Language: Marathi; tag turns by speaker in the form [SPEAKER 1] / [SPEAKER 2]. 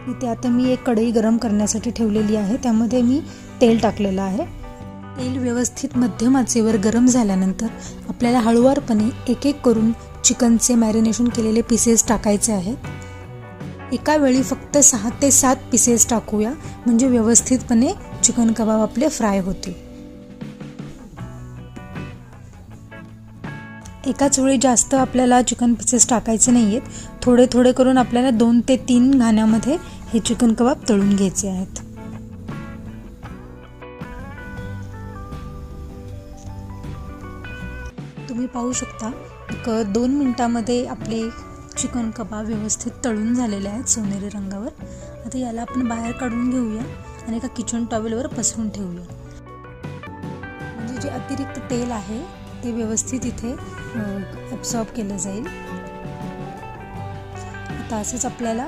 [SPEAKER 1] इथे आता मी एक कढई गरम करण्यासाठी ठेवलेली आहे, त्यामध्ये मी तेल टाकलेलं आहे। तेल व्यवस्थित मध्यम आचेवर गरम झाल्यानंतर आपल्याला हळूवारपणे एक एक करून चिकनचे मॅरिनेशन केलेले पीसेस टाकायचे आहेत। एका वेळी फक्त 6 ते 7 पीसेस टाकूया, म्हणजे व्यवस्थितपणे चिकन कबाब आपले फ्राय होतील। एकाच वेळी जास्त आपल्याला चिकन पीसेस टाकायचे नाहीयेत, थोडे थोडे करून आपल्याला 2 ते 3 घाण्यामध्ये हे चिकन कबाब तळून घ्यायचे आहेत। तुम्ही पाहू शकता 2 मिनिटांमध्ये आपले चिकन कबाब व्यवस्थित तळून झालेले आहेत सोनेरी रंगावर। आता याला आपण बाहेर काढून घेऊया आणि एका किचन टॉवेलवर पसरून ठेवूया, म्हणजे जे अतिरिक्त तेल आहे ते व्यवस्थित इथे ॲब्सॉर्ब केलं जाईल। आता असंच आपल्याला